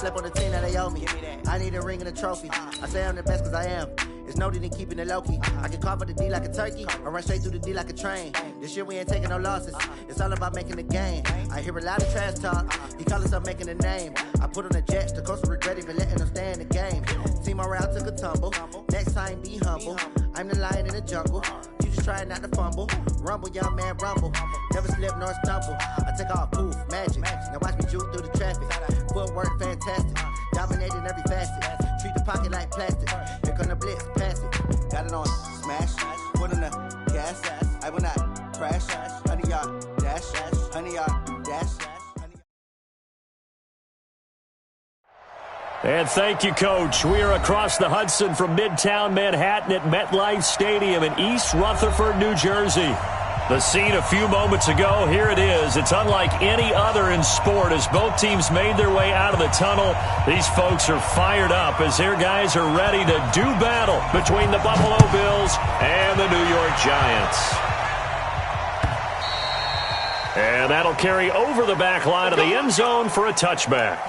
slept on the team that they owe me. I need a ring and a trophy. I say I'm the best because I am. It's noted in keeping it low-key. I can carve up the D like a turkey or run straight through the D like a train. This year we ain't taking no losses. It's all about making the game. I hear a lot of trash talk. He call himself making a name. I put on the Jets. The coach will regret even letting them stay in the game. Team morale took a tumble. Next time, be humble. I'm the lion in the jungle. You just try not to fumble. Rumble, young man, rumble. Never slip nor stumble. I take off, poof, magic. Now watch me juke through the traffic. Footwork, fantastic. Dominating every facet. Treat the pocket like plastic. Here come the blitz, pass it. Got it on smash. Put in the gas. I will not crash. 100-yard dash. 100-yard dash. And thank you, Coach. We are across the Hudson from Midtown Manhattan at MetLife Stadium in East Rutherford, New Jersey. The scene a few moments ago, here it is. It's unlike any other in sport as both teams made their way out of the tunnel. These folks are fired up as their guys are ready to do battle between the Buffalo Bills and the New York Giants. And that'll carry over the back line of the end zone for a touchback.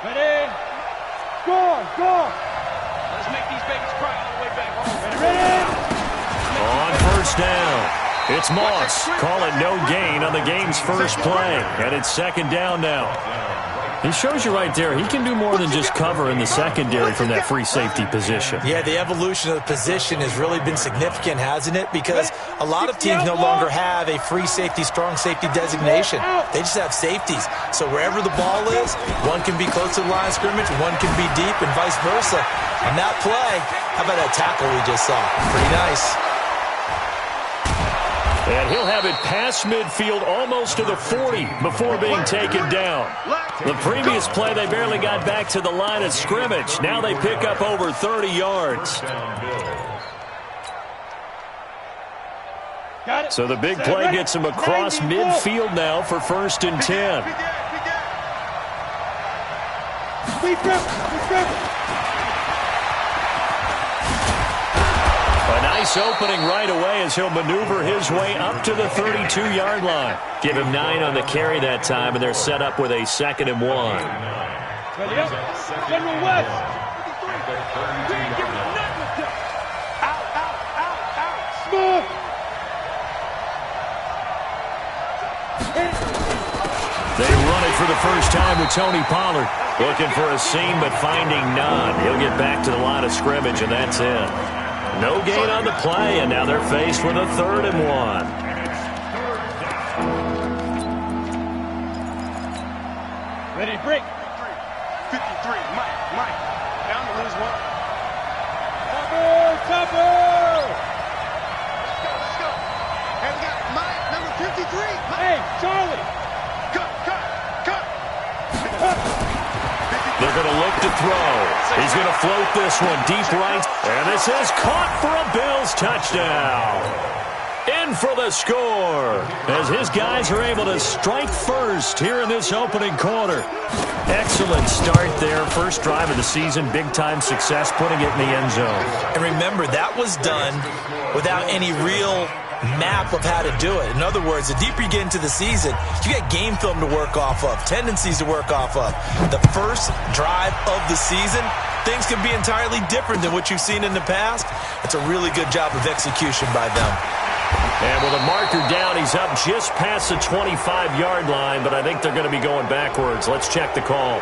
Ready? Score! Let's make these babies cry all the way back home. Ready? On first down, it's Moss. Call it no gain on the game's first play. And it's second down now. He shows you right there, he can do more than just cover in the secondary from that free safety position. Yeah, the evolution of the position has really been significant, hasn't it? Because a lot of teams no longer have a free safety, strong safety designation. They just have safeties. So wherever the ball is, one can be close to the line of scrimmage, one can be deep, and vice versa. On that play, how about that tackle we just saw? Pretty nice. And he'll have it past midfield almost to the 40 before being taken down. The previous play, they barely got back to the line of scrimmage. Now they pick up over 30 yards. So the big play gets him across midfield now for 1st and 10. A nice opening right away as he'll maneuver his way up to the 32-yard line. Give him 9 on the carry that time, and they're set up with a 2nd and 1. General West. We ain't giving him nothing. Out. Smooth. They run it for the first time with Tony Pollard. Looking for a seam, but finding none. He'll get back to the line of scrimmage, and that's it. No gain on the play, and now they're faced with a 3rd and 1. Ready, break. 53, Mike. Down to lose one. Cover! Let's go. Hey, we got Mike, number 53. Mike. Hey, Charlie. Cut. They're going to look to throw. He's going to float this one deep right. And this is caught for a Bills touchdown. In for the score as his guys are able to strike first here in this opening quarter. Excellent start there. First drive of the season. Big-time success putting it in the end zone. And remember, that was done without any real map of how to do it. In other words, the deeper you get into the season, you get game film to work off of, tendencies to work off of. The first drive of the season, things can be entirely different than what you've seen in the past. It's a really good job of execution by them. And with a marker down, he's up just past the 25-yard line, but I think they're going to be going backwards. Let's check the call.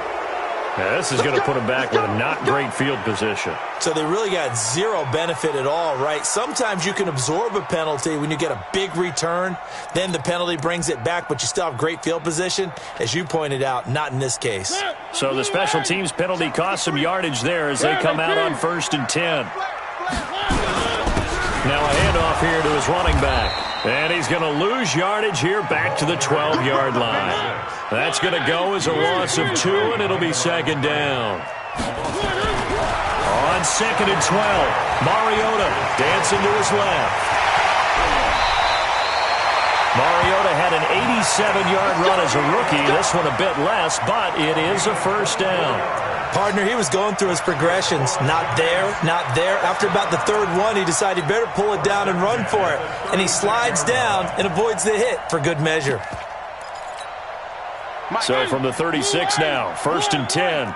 Now, this is going to put him back with a not great field position. So they really got zero benefit at all, right? Sometimes you can absorb a penalty when you get a big return. Then the penalty brings it back, but you still have great field position. As you pointed out, not in this case. So the special teams penalty cost some yardage there as they come out on 1st and 10. Now a handoff here to his running back. And he's going to lose yardage here back to the 12-yard line. That's going to go as a loss of 2, and it'll be 2nd down. On 2nd and 12, Mariota dancing to his left. Mariota had an 87-yard run as a rookie. This one a bit less, but it is a 1st down. Partner, he was going through his progressions. Not there, not there. After about the third one, he decided he better pull it down and run for it. And he slides down and avoids the hit for good measure. So from the 36 now, 1st and 10.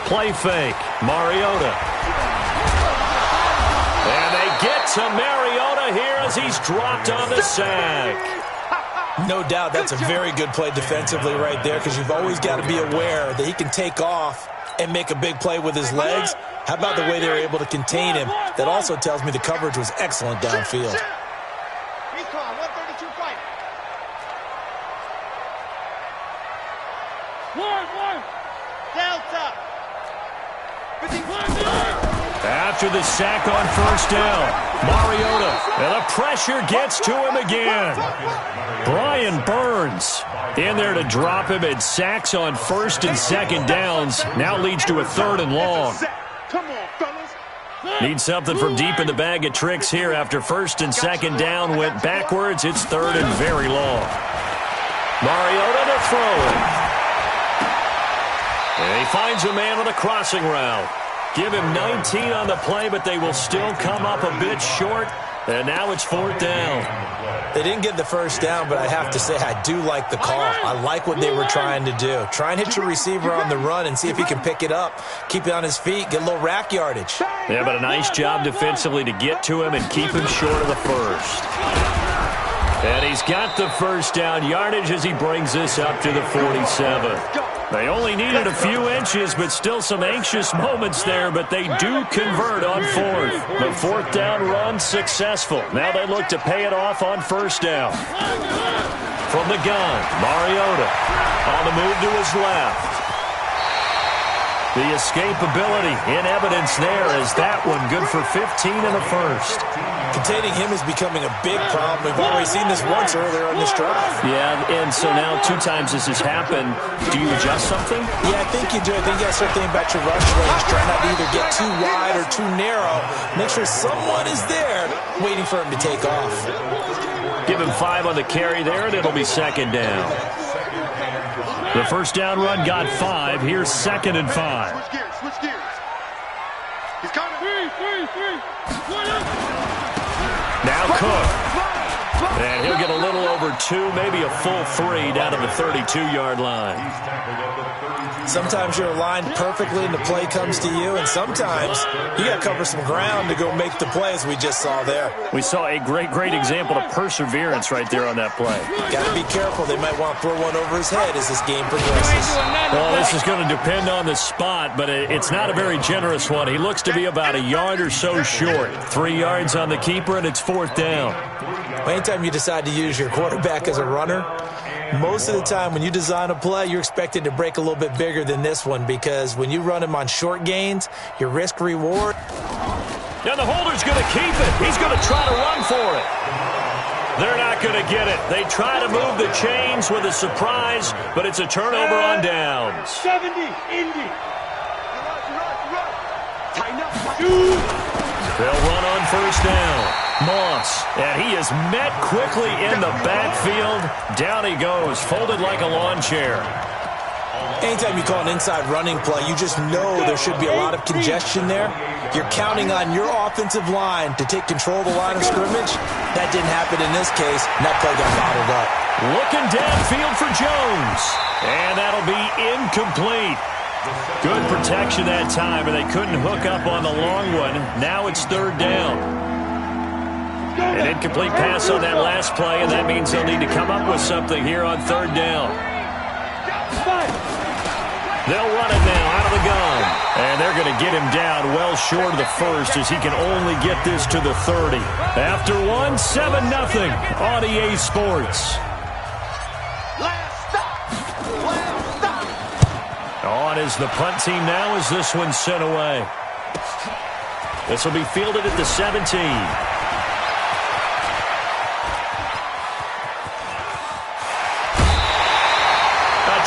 Play fake, Mariota. And they get to Mariota here as he's dropped on the sack. No doubt that's a very good play defensively right there, because you've always got to be aware that he can take off and make a big play with his legs. How about the way they were able to contain him? That also tells me the coverage was excellent downfield. Recon, 132 fight. Delta. After the sack on 1st down, Mariota, and the pressure gets to him again. Brian Burns in there to drop him, and sacks on 1st and 2nd downs. Now leads to a 3rd and long. Come on, fellas. Need something from deep in the bag of tricks here after 1st and 2nd down went backwards. It's 3rd and very long. Mariota to throw it. And he finds a man on the crossing route. Give him 19 on the play, but they will still come up a bit short. And now it's 4th down. They didn't get the 1st down, but I have to say I do like the call. I like what they were trying to do. Try and hit your receiver on the run and see if he can pick it up. Keep it on his feet, get a little rack yardage. Yeah, but a nice job defensively to get to him and keep him short of the 1st. And he's got the 1st down yardage as he brings this up to the 47. They only needed a few inches, but still some anxious moments there, but they do convert on 4th. The 4th down run successful. Now they look to pay it off on 1st down. From the gun, Mariota on the move to his left. The escapability in evidence there as that one good for 15 in the 1st. Containing him is becoming a big problem. We've already seen this once earlier in this drive. Yeah, and so now 2 times this has happened. Do you adjust something? Yeah, I think you do. I think you got to start thinking about your rush range. Try not to either get too wide or too narrow. Make sure someone is there waiting for him to take off. Give him 5 on the carry there, and it'll be 2nd down. The 1st down run got 5. Here's 2nd and 5. Switch gears, switch gears. He's coming. 3. Now Cook. And he'll get a little over 2, maybe a full 3 down to the 32-yard line. Sometimes you're aligned perfectly and the play comes to you, and sometimes you got to cover some ground to go make the play, as we just saw there. We saw a great example of perseverance right there on that play. Got to be careful. They might want to throw one over his head as this game progresses. Well, this is going to depend on the spot, but it's not a very generous one. He looks to be about a yard or so short. 3 yards on the keeper, and it's 4th down. Anytime you decide to use your quarterback as a runner, most of the time when you design a play, you're expected to break a little bit bigger than this one, because when you run him on short gains, your risk-reward. Now the holder's going to keep it. He's going to try to run for it. They're not going to get it. They try to move the chains with a surprise, but it's a turnover on downs. 70, Indy. Tighten up. They'll run on 1st down. Moss, and he is met quickly in the backfield. Down he goes, folded like a lawn chair. Anytime you call an inside running play, you just know there should be a lot of congestion there. You're counting on your offensive line to take control of the line of scrimmage. That didn't happen in this case, and that play got bottled up. Looking downfield for Jones, and that'll be incomplete. Good protection that time, and they couldn't hook up on the long one. Now it's 3rd down. An incomplete pass on that last play, and that means they'll need to come up with something here on 3rd down. They'll run it now out of the gun, and they're going to get him down well short of the 1st as he can only get this to the 30. After 1, 7-0 on EA Sports. On is the punt team now as this one's sent away. This will be fielded at the 17.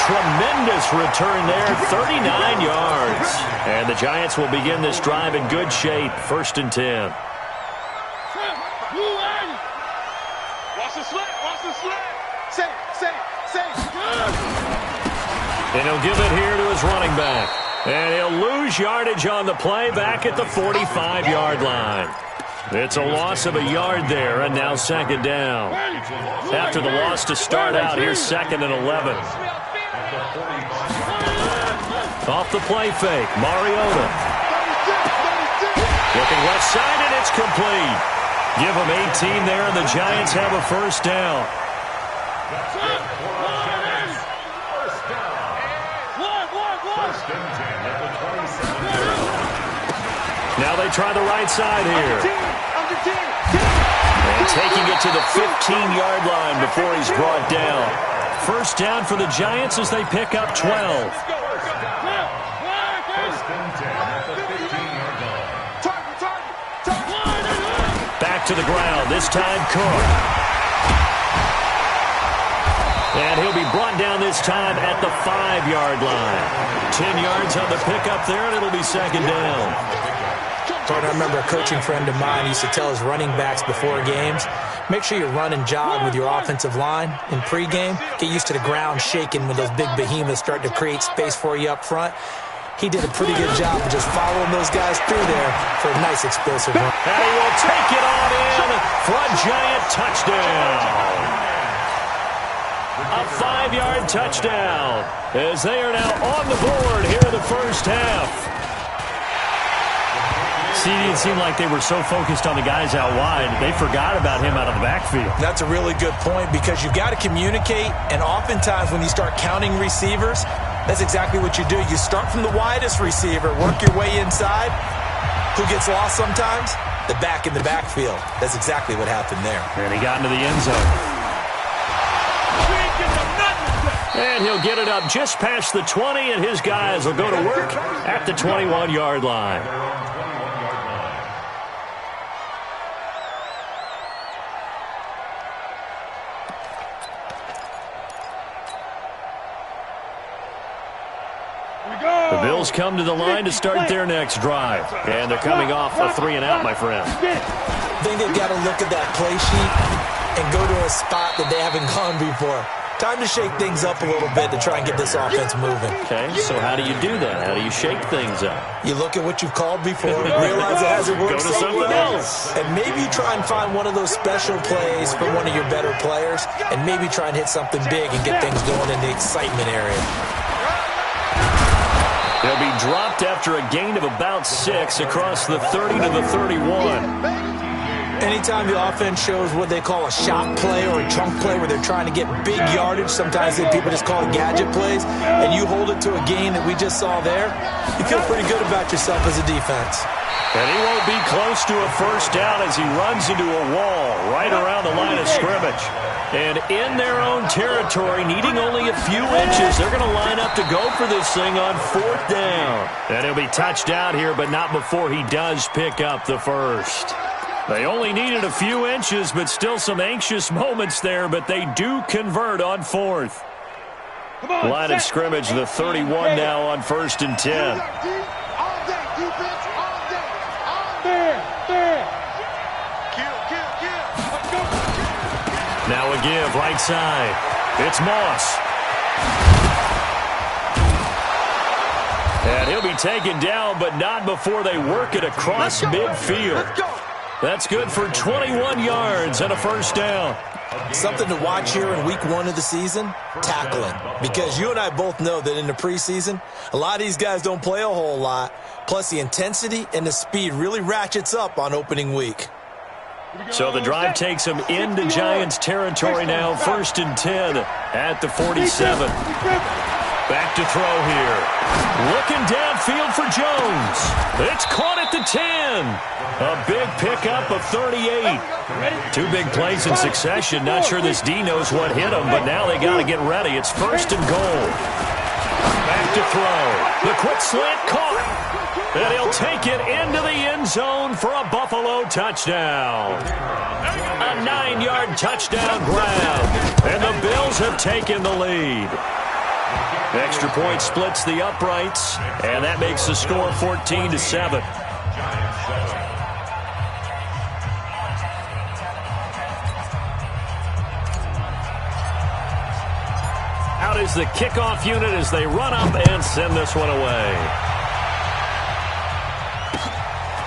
Tremendous return there, 39 yards. And the Giants will begin this drive in good shape, 1st and 10. Watch the slant, watch the slant. Safe. And he'll give it here to his running back. And he'll lose yardage on the play back at the 45-yard line. It's a loss of a yard there, and now second down. After the loss to start out, here's 2nd and 11. Off the play fake, Mariota. Looking left side, and it's complete. Give them 18 there, and the Giants have a first down. Now they try the right side here. And taking it to the 15-yard line before he's brought down. First down for the Giants as they pick up 12. Back to the ground, this time Cook. And he'll be brought down this time at the 5-yard line. 10 yards on the pickup there, and it'll be second down. I remember a coaching friend of mine used to tell his running backs before games, make sure you run and jog with your offensive line in pregame. Get used to the ground shaking when those big behemoths start to create space for you up front. He did a pretty good job of just following those guys through there for a nice explosive run. And he will take it on in for a Giant touchdown. A 5-yard touchdown as they are now on the board here in the first half. See, it seemed like they were so focused on the guys out wide, they forgot about him out of the backfield. That's a really good point because you've got to communicate, and oftentimes when you start counting receivers, that's exactly what you do. You start from the widest receiver, work your way inside. Who gets lost sometimes? The back in the backfield. That's exactly what happened there. And he got into the end zone. And he'll get it up just past the 20, and his guys will go to work at the 21-yard line. The Bills come to the line to start their next drive. And they're coming off a 3-and-out, my friend. I think they've got to look at that play sheet and go to a spot that they haven't gone before. Time to shake things up a little bit to try and get this offense moving. Okay, so how do you do that? How do you shake things up? You look at what you've called before, realize it hasn't worked so something well, else. And maybe you try and find one of those special plays from one of your better players, and maybe try and hit something big and get things going in the excitement area. They'll be dropped after a gain of about 6 across the 30 to the 31. Anytime the offense shows what they call a shot play or a chunk play where they're trying to get big yardage, sometimes people just call it gadget plays, and you hold it to a gain that we just saw there, you feel pretty good about yourself as a defense. And he won't be close to a first down as he runs into a wall right around the line of scrimmage. And in their own territory, needing only a few inches, they're going to line up to go for this thing on 4th down. And he'll be touched out here, but not before he does pick up the first. They only needed a few inches, but still some anxious moments there, but they do convert on 4th. Line of scrimmage, the 31 now on 1st and 10. Now a give, right side. It's Moss. And he'll be taken down, but not before they work it across midfield. That's good for 21 yards and a first down. Something to watch here in week 1 of the season, tackling. Because you and I both know that in the preseason, a lot of these guys don't play a whole lot. Plus the intensity and the speed really ratchets up on opening week. So the drive takes him into Giants territory now, 1st and 10 at the 47. Back to throw here. Looking downfield for Jones. It's caught at the 10. A big pickup of 38. 2 big plays in succession. Not sure this D knows what hit him, but now they got to get ready. It's 1st and goal. Back to throw. The quick slant caught. And he'll take it into the end zone for a Buffalo touchdown. A 9-yard touchdown grab. And the Bills have taken the lead. Extra point splits the uprights, and that makes the score 14-7. out is the kickoff unit as they run up and send this one away.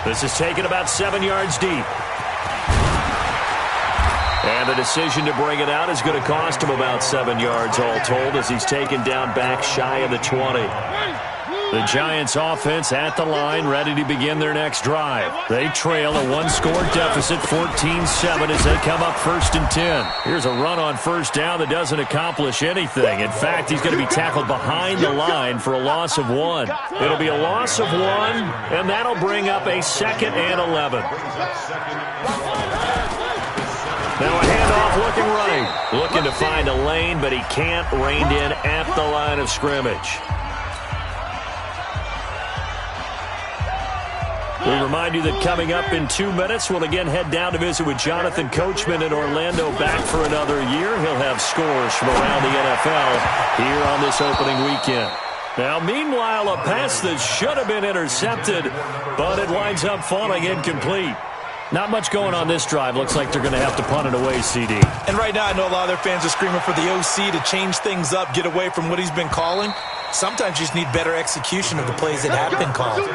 This is taken about 7 yards deep. And the decision to bring it out is going to cost him about 7 yards all told as he's taken down back shy of the 20. The Giants offense at the line, ready to begin their next drive. They trail a one-score deficit, 14-7, as they come up 1st and 10. Here's a run on first down that doesn't accomplish anything. In fact, he's going to be tackled behind the line for a loss of 1. It'll be a loss of 1, and that'll bring up a 2nd and 11. Now a handoff looking right. Looking to find a lane, but he can't. Reined in at the line of scrimmage. We remind you that coming up in 2 minutes, we'll again head down to visit with Jonathan Coachman in Orlando, back for another year. He'll have scores from around the NFL here on this opening weekend. Now, meanwhile, a pass that should have been intercepted, but it winds up falling incomplete. Not much going on this drive. Looks like they're going to have to punt it away, CD. And right now, I know a lot of their fans are screaming for the OC to change things up, get away from what he's been calling. Sometimes you just need better execution of the plays that have been called.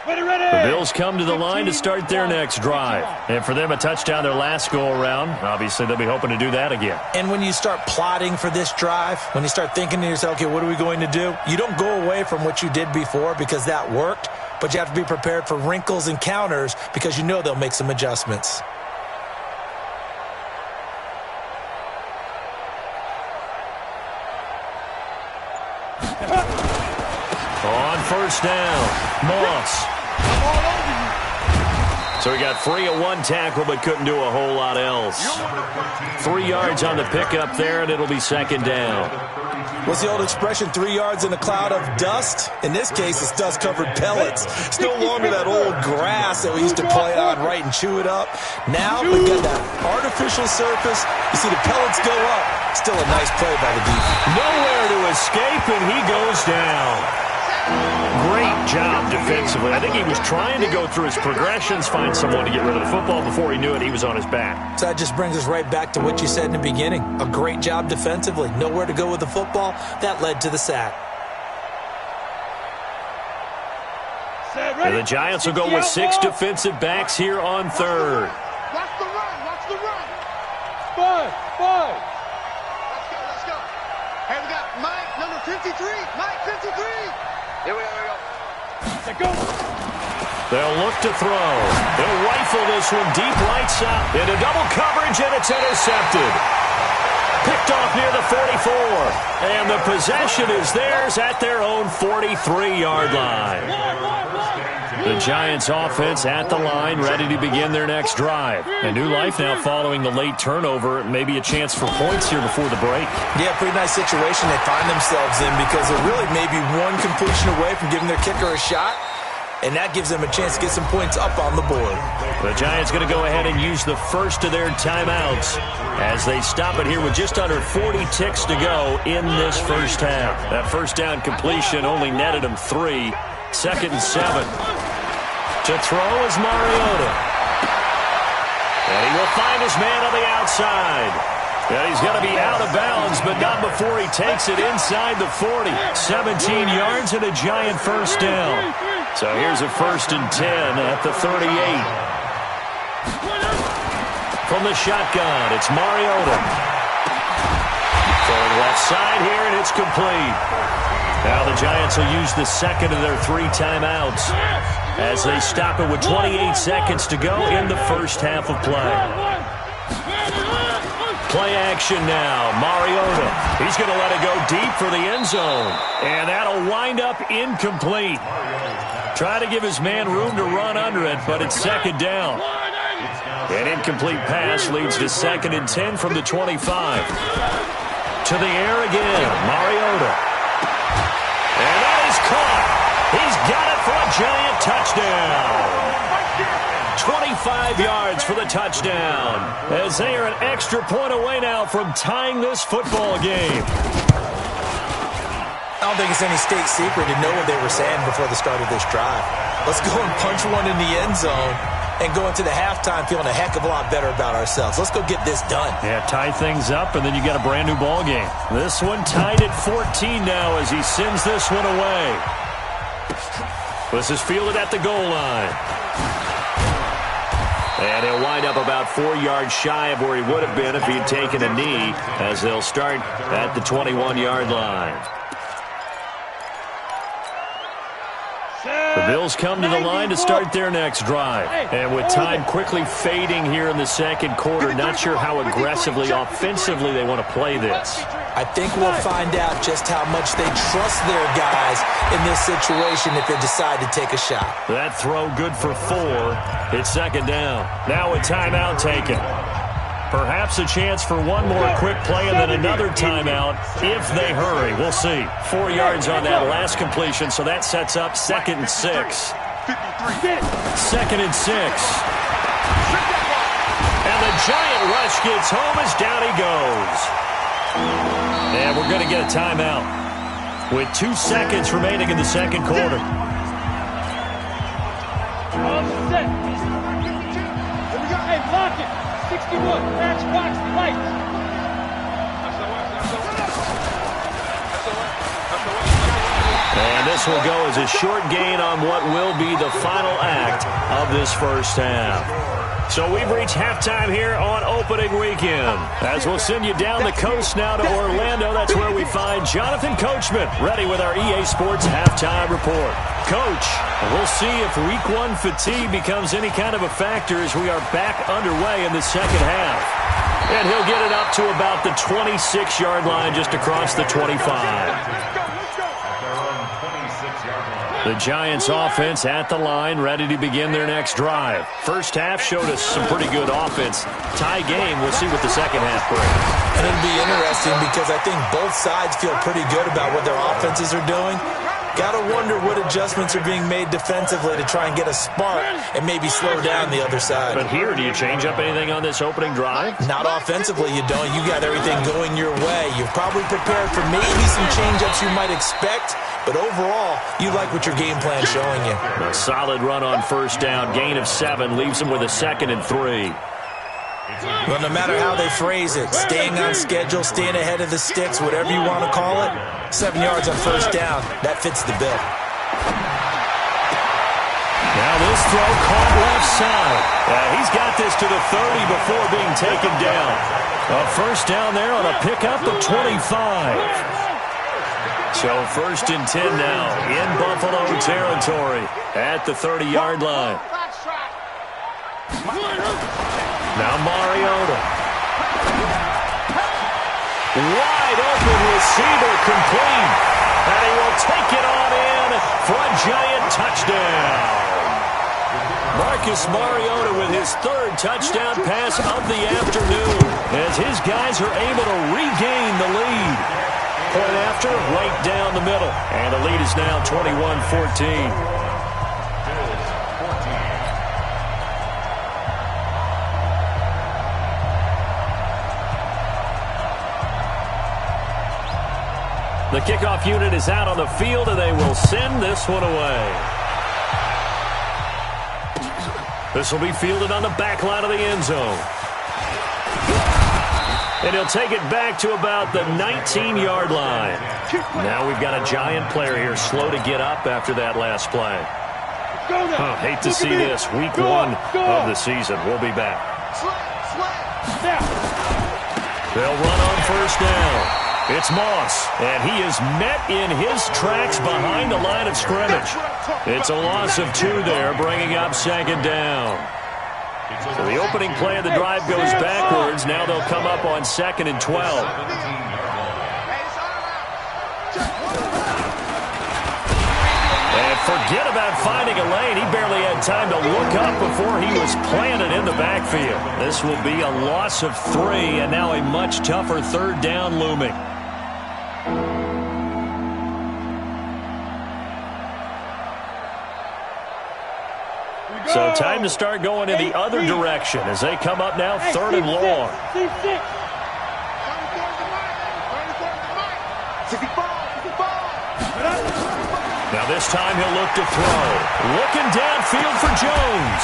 The Bills come to the line to start their next drive. And for them, a touchdown their last go-around. Obviously, they'll be hoping to do that again. And when you start plotting for this drive, when you start thinking to yourself, okay, what are we going to do? You don't go away from what you did before because that worked, but you have to be prepared for wrinkles and counters because you know they'll make some adjustments. On first down, Moss. So he got free of one tackle but couldn't do a whole lot else. 3 yards on the pickup there, and it'll be 2nd down. What's the old expression, 3 yards in a cloud of dust? In this case, it's dust-covered pellets. It's no longer that old grass that we used to play on, right, and chew it up. Now we've got that artificial surface. You see the pellets go up. Still a nice play by the defense. Nowhere to escape, and he goes down. Great job defensively. I think he was trying to go through his progressions, find someone to get rid of the football. Before he knew it, he was on his back. So that just brings us right back to what you said in the beginning. A great job defensively. Nowhere to go with the football. That led to the sack. And the Giants will go with 6 defensive backs here on 3rd. Watch the run. Watch the run. 5. Let's go. Hey, we got Mike, number 53. Mike, 53. Here we go. Let's go. They'll look to throw. They'll rifle this one deep right side. Into double coverage, and it's intercepted. Picked off near the 44. And the possession is theirs at their own 43-yard line. The Giants offense at the line, ready to begin their next drive. A new life now following the late turnover. Maybe a chance for points here before the break. Yeah, pretty nice situation they find themselves in because they're really maybe one completion away from giving their kicker a shot. And that gives them a chance to get some points up on the board. The Giants going to go ahead and use the first of their timeouts as they stop it here with just under 40 ticks to go in this first half. That first down completion only netted them 3. 2nd and 7. To throw is Mariota. And he will find his man on the outside. And he's going to be out of bounds, but not before he takes it inside the 40. 17 yards and a Giant first down. So here's a 1st and 10 at the 38. From the shotgun, it's Mariota. Going left side here, and it's complete. Now the Giants will use the second of their 3 timeouts as they stop it with 28 seconds to go in the first half of play. Play action now. Mariota. He's going to let it go deep for the end zone. And that'll wind up incomplete. Try to give his man room to run under it, but it's 2nd down. An incomplete pass leads to 2nd and 10 from the 25. To the air again. Mariota. And that is caught. He's got it for a Giant touchdown. 25 yards for the touchdown as they are an extra point away now from tying this football game. I don't think it's any state secret to know what they were saying before the start of this drive. Let's go and punch one in the end zone. and go into the halftime feeling a heck of a lot better about ourselves. Let's go get this done. Yeah, tie things up, and then you get a brand new ball game. This one tied at 14 now as he sends this one away. This is fielded at the goal line. And he'll wind up about 4 yards shy of where he would have been if he had taken a knee, as they'll start at the 21-yard line. The Bills come to the line to start their next drive. And with time quickly fading here in the second quarter, not sure how aggressively, offensively they want to play this. I think we'll find out just how much they trust their guys in this situation if they decide to take a shot. That throw good for 4. It's second down. Now a timeout taken. Perhaps a chance for one more quick play and then another timeout if they hurry. We'll see. 4 yards on that last completion, so that sets up 2nd and 6. 2nd and 6. And the giant rush gets home as down he goes. And we're going to get a timeout with 2 seconds remaining in the second quarter. All set. Here we go. Hey, lock it. 61. Match box lights. And this will go as a short gain on what will be the final act of this first half. So we've reached halftime here on opening weekend. As we'll send you down the coast now to Orlando, that's where we find Jonathan Coachman ready with our EA Sports halftime report. Coach, we'll see if week 1 fatigue becomes any kind of a factor as we are back underway in the second half. And he'll get it up to about the 26-yard line just across the 25. The Giants offense at the line, ready to begin their next drive. First half showed us some pretty good offense. Tie game, we'll see what the second half brings. And it'll be interesting because I think both sides feel pretty good about what their offenses are doing. Got to wonder what adjustments are being made defensively to try and get a spark and maybe slow down the other side. But here, do you change up anything on this opening drive? Not offensively, you don't. You got everything going your way. You've probably prepared for maybe some change-ups you might expect, but overall, you like what your game plan is showing you. A solid run on first down. Gain of 7 leaves them with a 2nd and 3. Well, no matter how they phrase it, staying on schedule, staying ahead of the sticks, whatever you want to call it, 7 yards on first down, that fits the bill. Now this throw caught left side. He's got this to the 30 before being taken down. A first down there on a pickup of 25. So 1st and 10 now in Buffalo territory at the 30-yard line. Now Mariota. Wide open receiver complete. And he will take it on in for a giant touchdown. Marcus Mariota with his 3rd touchdown pass of the afternoon as his guys are able to regain the lead. Point after, right down the middle. And the lead is now 21-14. The kickoff unit is out on the field, and they will send this one away. This will be fielded on the back line of the end zone. And he'll take it back to about the 19-yard line. Now we've got a giant player here, slow to get up after that last play. Hate to see this. Week 1 of the season. We'll be back. They'll run on first down. It's Moss, and he is met in his tracks behind the line of scrimmage. It's a loss of 2 there, bringing up 2nd down. So the opening play of the drive goes backwards. Now they'll come up on 2nd and 12. And forget about finding a lane. He barely had time to look up before he was planted in the backfield. This will be a loss of 3, and now a much tougher 3rd down looming. So time to start going in the other direction as they come up now 3rd and long. Now this time he'll look to throw. Looking downfield for Jones.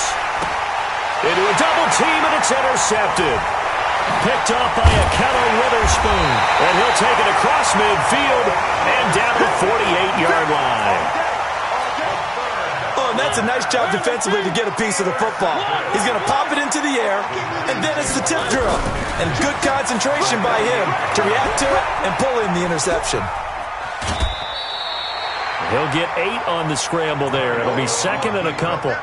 into a double team, and it's intercepted. Picked off by Akello Witherspoon, and he'll take it across midfield and down to the 48-yard line. Oh, and that's a nice job defensively to get a piece of the football. He's going to pop it into the air, and then it's the tip drill. And good concentration by him to react to it and pull in the interception. He'll get 8 on the scramble there. It'll be second and a couple.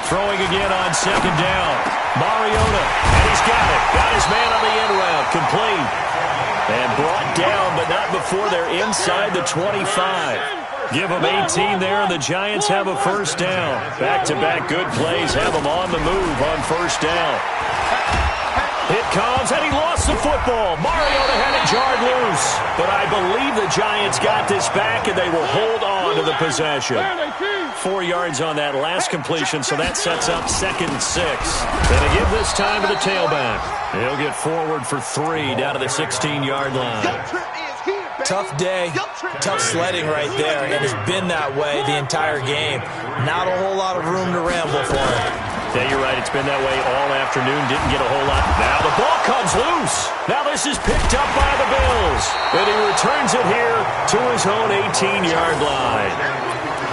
Throwing again on second down. Mariota, and he's got it. Got his man on the end route. Complete. And brought down, but not before they're inside the 25. Give them 18 there, and the Giants have a first down. Back-to-back good plays have them on the move on first down. It comes, and he lost the football. Mariota had it jarred loose. But I believe the Giants got this back, and they will hold on to the possession. 4 yards on that last completion, so that sets up second and 6. Gonna give this time to the tailback. He'll get forward for 3 down to the 16-yard line. Tough day, tough sledding right there, and it's been that way the entire game. Not a whole lot of room to ramble for him. Yeah, you're right. It's been that way all afternoon. Didn't get a whole lot. Now the ball comes loose. Now this is picked up by the Bills. And he returns it here to his own 18-yard line.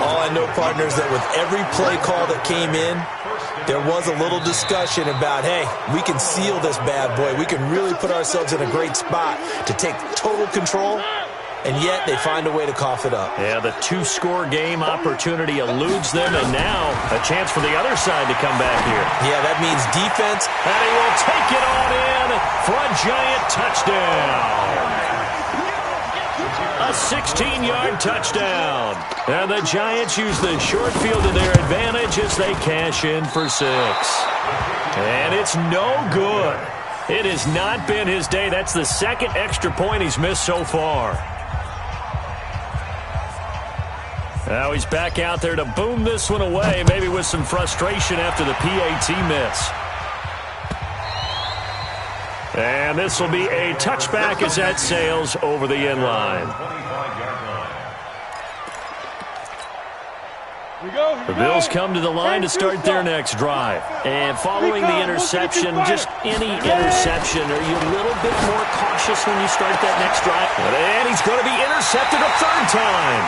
All I know, partners, that with every play call that came in, there was a little discussion about, hey, we can seal this bad boy. We can really put ourselves in a great spot to take total control. And yet they find a way to cough it up. Yeah, the 2-score game opportunity eludes them, and now a chance for the other side to come back here. Yeah, that means defense. And he will take it on in for a Giant touchdown. A 16-yard touchdown. And the Giants use the short field to their advantage as they cash in for 6. And it's no good. It has not been his day. That's the second extra point he's missed so far. Now he's back out there to boom this one away, maybe with some frustration after the PAT miss. And this will be a touchback as that sails over the end line. The Bills come to the line to start their next drive. And following the interception, just any interception, are you a little bit more cautious when you start that next drive? And he's going to be intercepted a third time.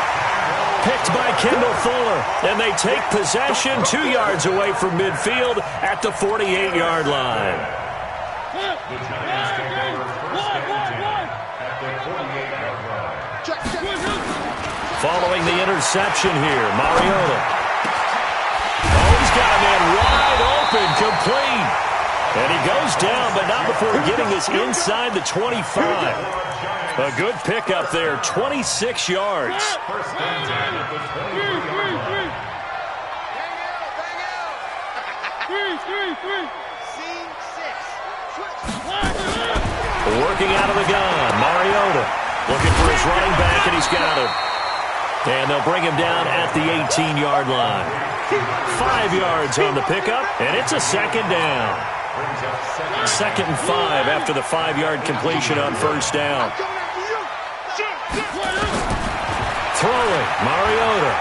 Picked by Kendall Fuller, and they take possession 2 yards away from midfield at the 48-yard line. Following the interception here, Mariota. Oh, he's got a man wide open, complete. And he goes down, but not before getting this inside the 25. A good pickup there, 26 yards. Working out of the gun, Mariota looking for his running back, and he's got him. And they'll bring him down at the 18-yard line. 5 yards on the pickup, and it's a second down. 2nd and 5 after the 5-yard completion on first down. Throwing, Mariota.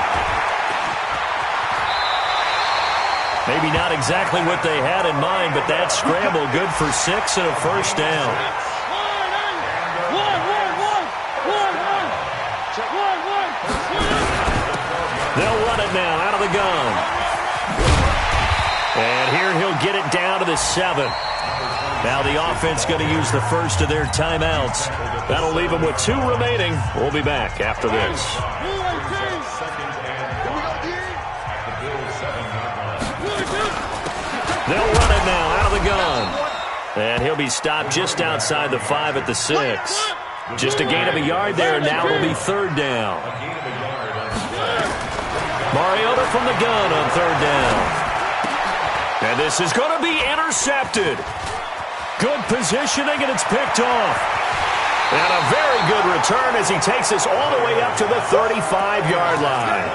Maybe not exactly what they had in mind, but that scramble good for 6 and a first down. They'll run it now out of the gun. And here he'll get it down to the 7. Now the offense going to use the first of their timeouts. That'll leave them with 2 remaining. We'll be back after this. They'll run it now out of the gun. And he'll be stopped just outside the 5 at the 6. Just a gain of a yard there. Now it'll be 3rd down. Mariota from the gun on 3rd down. And this is going to be intercepted. Good positioning, and it's picked off. And a very good return as he takes us all the way up to the 35-yard line.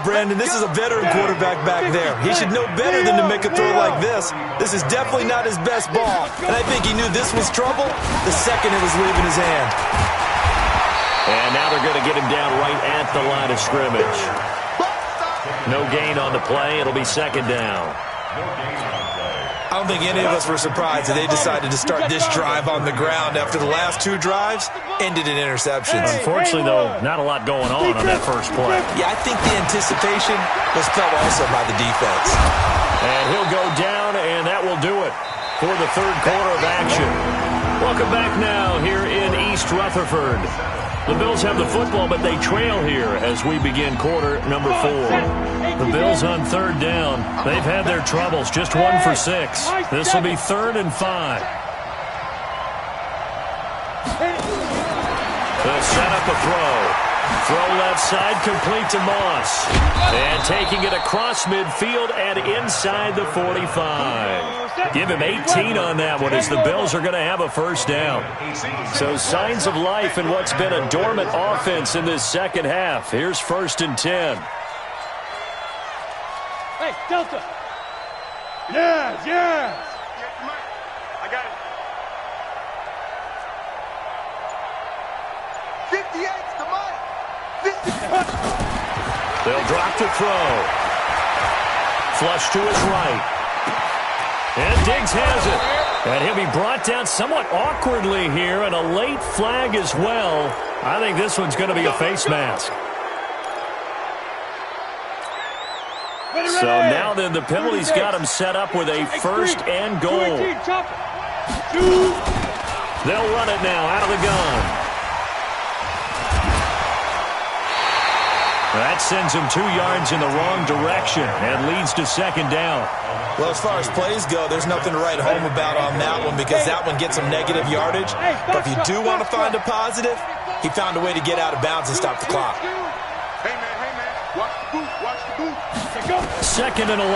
Brandon, this is a veteran quarterback back there. He should know better than to make a throw like this. This is definitely not his best ball. And I think he knew this was trouble the second it was leaving his hand. And now they're going to get him down right at the line of scrimmage. No gain on the play. It'll be second down. I don't think any of us were surprised that they decided to start this drive on the ground after the last two drives ended in interceptions. Unfortunately, though, not a lot going on that first play. Yeah, I think the anticipation was felt also by the defense. And he'll go down, and that will do it for the third quarter of action. Welcome back now here in East Rutherford. The Bills have the football, but they trail here as we begin quarter number 4. The Bills on third down. They've had their troubles, just 1 for 6. This will be 3rd and 5. They'll set up a throw. Throw left side, complete to Moss. And taking it across midfield and inside the 45. Give him 18 on that one as the Bills are going to have a first down. So signs of life in what's been a dormant offense in this second half. Here's 1st and 10. Hey, Delta. Yes, yes. I got it. 58 to Mike. They'll drop to throw. Flush to his right. And Diggs has it. And he'll be brought down somewhat awkwardly here, and a late flag as well. I think this one's going to be a face mask. So now then the penalty's got him set up with a 1st and goal. They'll run it now out of the gun. That sends him 2 yards in the wrong direction and leads to second down. Well, as far as plays go, there's nothing to write home about on that one because that one gets some negative yardage. But if you do want to find a positive, he found a way to get out of bounds and stop the clock. Hey, man, watch the boot, watch the boot. 2nd and 11.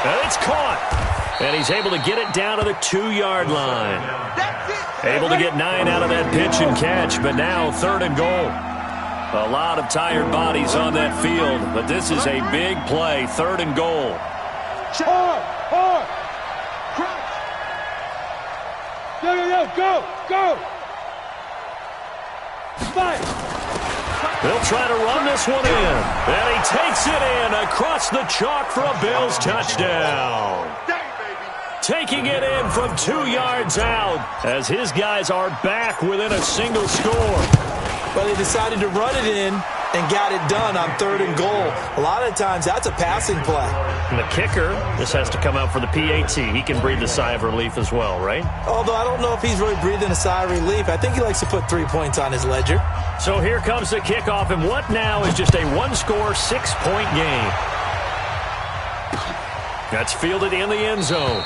And it's caught. And he's able to get it down to the 2-yard line. Able to get 9 out of that pitch and catch, but now 3rd and goal. A lot of tired bodies on that field, but this is a big play. 3rd and goal. Hard. Crouch. Yo, go. Fight. They'll try to run this one in. And he takes it in across the chalk for a Bills touchdown. Taking it in from 2 yards out as his guys are back within a single score. But they decided to run it in and got it done on 3rd and goal. A lot of times that's a passing play. And the kicker, this has to come out for the PAT. He can breathe a sigh of relief as well, right? Although I don't know if he's really breathing a sigh of relief. I think he likes to put 3 points on his ledger. So here comes the kickoff, and what now is just a 1-score, 6-point game. That's fielded in the end zone.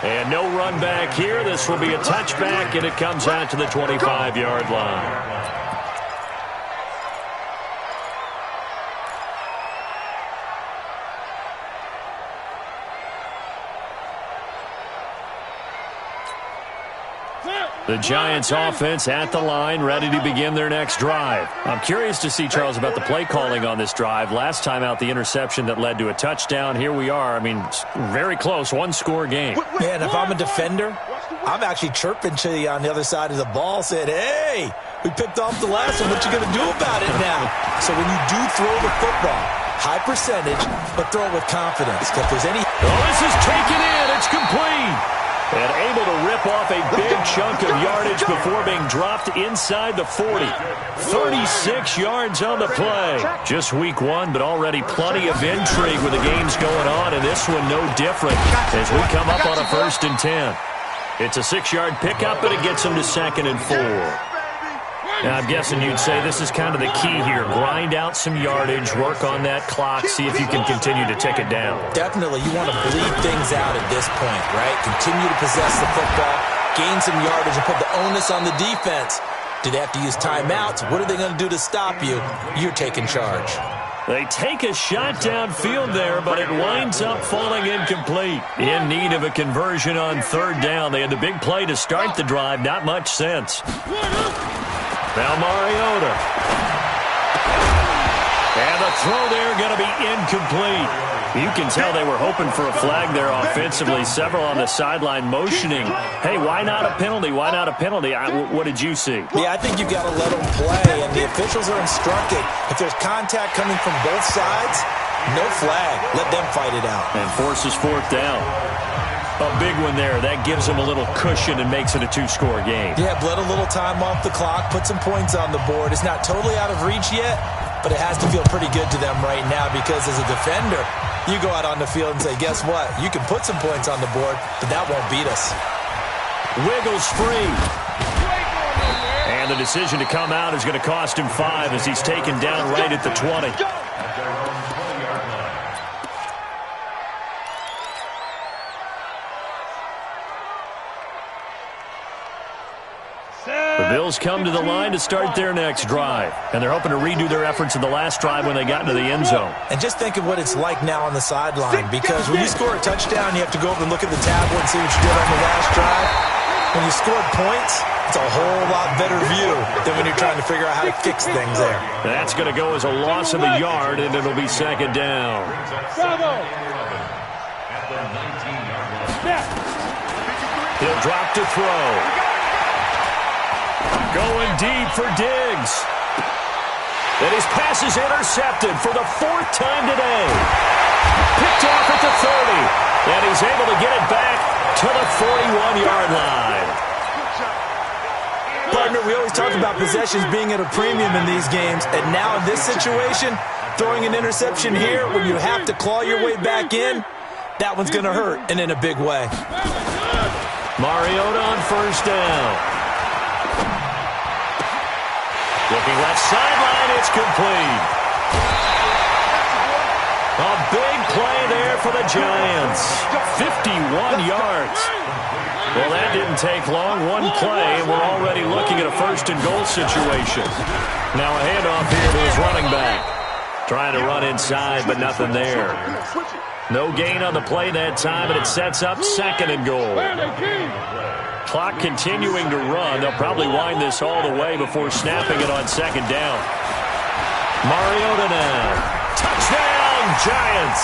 And no run back here. This will be a touchback, and it comes out to the 25-yard line. The Giants offense at the line, ready to begin their next drive. I'm curious to see, Charles, about the play calling on this drive. Last time out, the interception that led to a touchdown. Here we are. I mean, very close, 1-score game. Yeah, and if I'm a defender, I'm actually chirping to you on the other side of the ball, saying, hey, we picked off the last one. What you going to do about it now? So when you do throw the football, high percentage, but throw it with confidence. If there's any... Oh, this is taken in. It's complete. And able to rip off a big chunk of yardage before being dropped inside the 40. 36 yards on the play. Just week 1, but already plenty of intrigue with the games going on, and this one no different as we come up on a 1st and 10. It's a 6-yard pickup, but it gets them to 2nd and 4. Now, I'm guessing you'd say this is kind of the key here. Grind out some yardage, work on that clock, see if you can continue to tick it down. Definitely. You want to bleed things out at this point, right? Continue to possess the football, gain some yardage, and put the onus on the defense. Do they have to use timeouts? What are they going to do to stop you? You're taking charge. They take a shot downfield there, but it winds up falling incomplete. In need of a conversion on 3rd down. They had the big play to start the drive. Not much sense. Now Mariota. And the throw there going to be incomplete. You can tell they were hoping for a flag there offensively. Several on the sideline motioning, hey, why not a penalty? Why not a penalty? What did you see? Yeah, I think you've got to let them play, and the officials are instructed. If there's contact coming from both sides, no flag. Let them fight it out. And forces fourth down. A big one there. That gives them a little cushion and makes it a two-score game. Yeah, bled a little time off the clock, put some points on the board. It's not totally out of reach yet, but it has to feel pretty good to them right now because as a defender, you go out on the field and say, guess what? You can put some points on the board, but that won't beat us. Wiggles free. And the decision to come out is going to cost him 5 as he's taken down right at the 20. The Bills come to the line to start their next drive, and they're hoping to redo their efforts in the last drive when they got into the end zone. And just think of what it's like now on the sideline, because when you score a touchdown, you have to go up and look at the tablet and see what you did on the last drive. When you score points, it's a whole lot better view than when you're trying to figure out how to fix things there. That's going to go as a loss of a yard, and it'll be second down. He'll drop to throw. Going deep for Diggs. And his pass is intercepted for the 4th time today. Picked off at the 30. And he's able to get it back to the 41-yard line. Partner, we always talk about possessions being at a premium in these games. And now in this situation, throwing an interception here when you have to claw your way back in, that one's going to hurt, and in a big way. Mariota on first down. Looking left sideline, it's complete. A big play there for the Giants. 51 yards. Well, that didn't take long. One play, and we're already looking at a first-and-goal situation. Now a handoff here to his running back. Trying to run inside, but nothing there. No gain on the play that time, and it sets up second and goal. Clock continuing to run. They'll probably wind this all the way before snapping it on second down. Mariota now. Touchdown, Giants!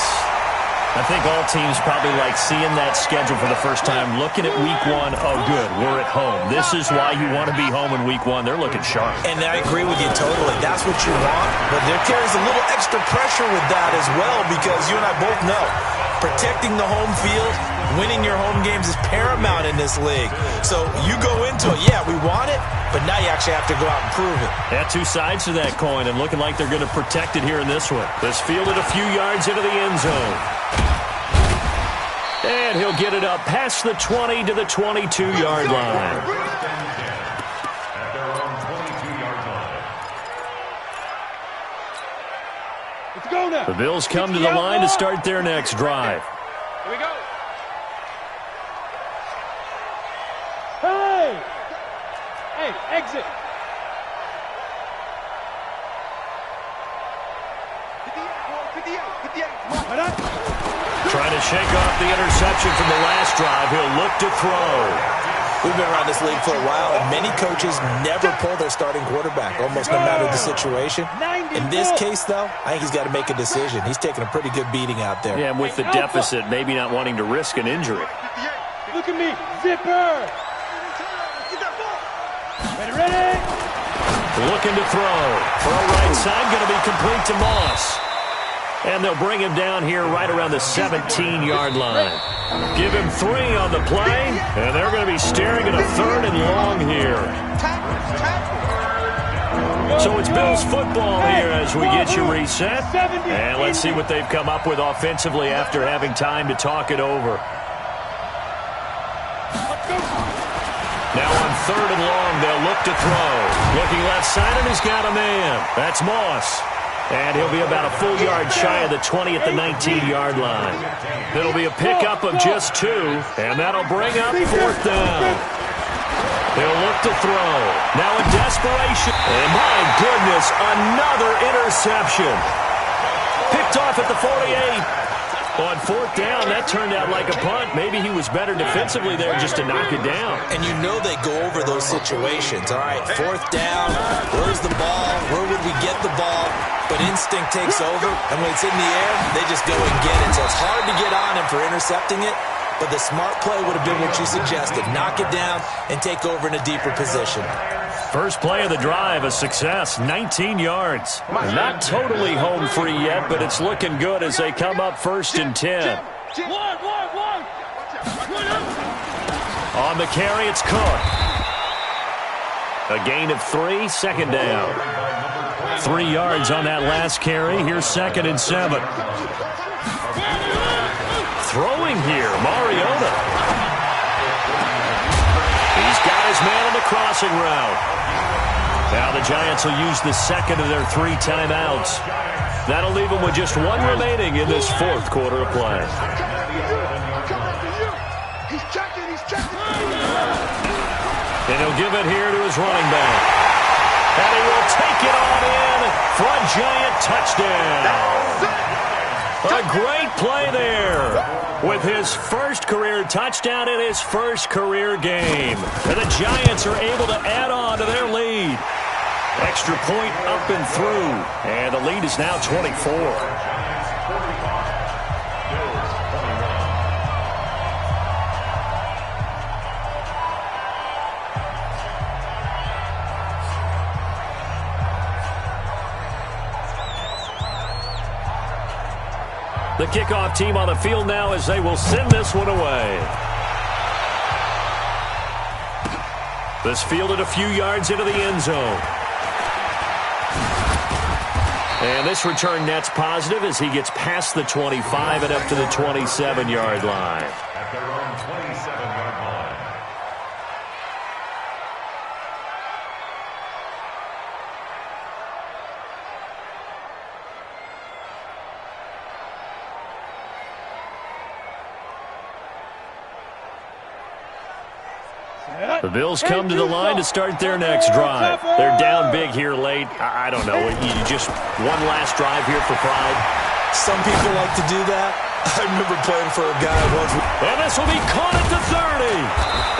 I think all teams probably like seeing that schedule for the first time, looking at week 1. Oh, good, we're at home. This is why you want to be home in week 1. They're looking sharp. And I agree with you totally. That's what you want. But there carries a little extra pressure with that as well because you and I both know protecting the home field, winning your home games is paramount in this league. So you go into it, yeah, we want it, but now you actually have to go out and prove it. Yeah, two sides to that coin, and looking like they're going to protect it here in this one. This fielded a few yards into the end zone. And he'll get it up past the 20 to the 22-yard line. Let's go now. The Bills come to the line to start their next drive. Here we go. Hey! Hey, exit. Trying to shake off the interception from the last drive. He'll look to throw. We've been around this league for a while, and many coaches never pull their starting quarterback, almost no matter the situation. In this case, though, I think he's got to make a decision. He's taking a pretty good beating out there. Yeah, and with the deficit, maybe not wanting to risk an injury. Look at me, zipper. Ready? Looking to throw. Throw right side, going to be complete to Moss. And they'll bring him down here right around the 17-yard line. Give him 3 on the play, and they're going to be staring at a 3rd and long here. So it's Bills football here as we get you reset. And let's see what they've come up with offensively after having time to talk it over. Now on 3rd and long, they'll look to throw. Looking left side, and he's got a man. That's Moss. And he'll be about a full yard shy of the 20 at the 19-yard line. It'll be a pickup of just 2, and that'll bring up 4th down. They'll look to throw. Now in desperation. And my goodness, another interception. Picked off at the 48. On fourth down, that turned out like a punt. Maybe he was better defensively there just to knock it down. And you know they go over those situations. All right, fourth down, where's the ball? Where would we get the ball? But instinct takes over, and when it's in the air, they just go and get it. So it's hard to get on him for intercepting it, but the smart play would have been what you suggested. Knock it down and take over in a deeper position. First play of the drive, a success, 19 yards. Not totally home free yet, but it's looking good as they come up 1st and 10. On the carry, it's Cook. A gain of 3, 2nd down. 3 yards on that last carry. Here's 2nd and 7. Throwing here, Mariota. He's got his man on the crossing route. Now the Giants will use the 2nd of their 3 timeouts. That'll leave them with just 1 remaining in this 4th quarter of play. And he'll give it here to his running back. And he will take it on in for a Giant touchdown. A great play there with his first career touchdown in his first career game. And the Giants are able to add on to their lead. Extra point up and through. And the lead is now 24. The kickoff team on the field now as they will send this one away. This fielded a few yards into the end zone. And this return net's positive as he gets past the 25 and up to the 27-yard line. At their own 27-yard line. The Bills come to the line to start their next drive. They're down big here late. I don't know. You just one last drive here for pride. Some people like to do that. I remember playing for a guy once. And this will be caught at the 30.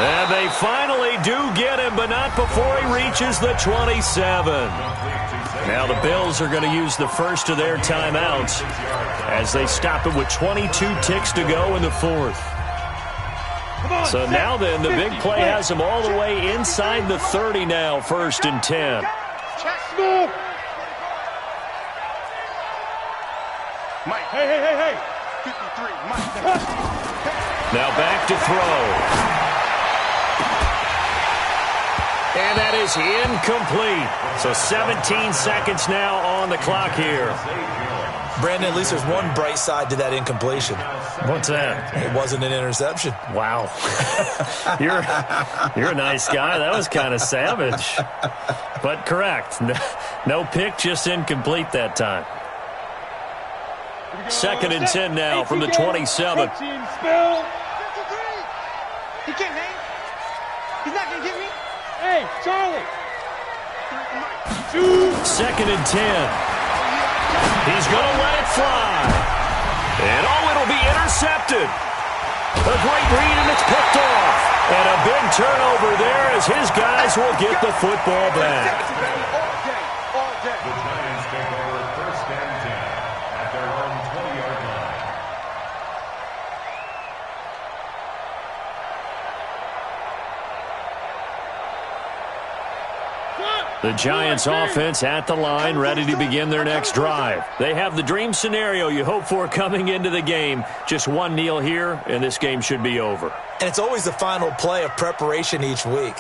And they finally do get him, but not before he reaches the 27. Now the Bills are going to use the first of their timeouts as they stop it with 22 ticks to go in the 4th. So now then, the big play has them all the way inside the 30 now, 1st and 10. Mike, hey. 53, Mike. Now back to throw. And that is incomplete. So 17 seconds now on the clock here. Brandon, at least there's one bright side to that incompletion. What's that? It wasn't an interception. Wow. You're a nice guy. That was kind of savage. But correct. No pick, just incomplete that time. 2nd and 10 now from the 27. He can't hang. He's not going to get me. Hey, Charlie. 2nd and 10. He's going to let it fly. And it'll be intercepted. A great read, and it's picked off. And a big turnover there as his guys will get the football back. The Giants take over 1st and 10 at their own 20-yard line. The Giants offense at the line, ready to begin their next drive. They have the dream scenario you hope for coming into the game. Just one kneel here, and this game should be over. And it's always the final play of preparation each week.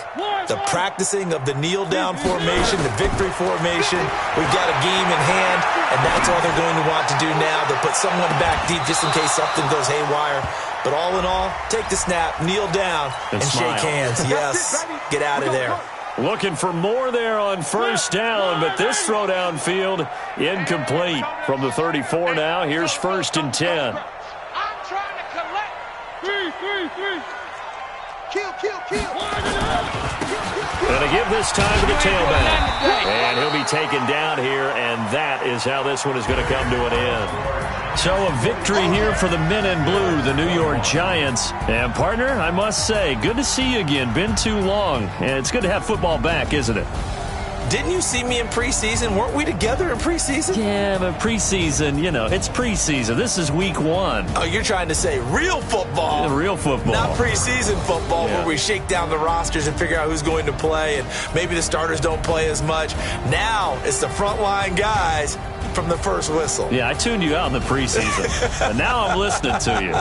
The practicing of the kneel-down formation, the victory formation. We've got a game in hand, and that's all they're going to want to do now. They'll put someone back deep just in case something goes haywire. But all in all, take the snap, kneel down, and shake hands. Yes, get out of there. Looking for more there on 1st down, but this throw downfield incomplete. From the 34 now, here's 1st and 10. I'm trying to collect. 3. Kill. Going to give this time to the tailback. And he'll be taken down here, and that is how this one is going to come to an end. So a victory here for the men in blue, the New York Giants. And, partner, I must say, good to see you again. Been too long. And it's good to have football back, isn't it? Didn't you see me in preseason? Weren't we together in preseason? Yeah, but preseason, it's preseason. This is week 1. Oh, you're trying to say real football. Yeah, real football. Not preseason football where we shake down the rosters and figure out who's going to play, and maybe the starters don't play as much. Now it's the frontline guys from the first whistle. Yeah, I tuned you out in the preseason. But now I'm listening to you.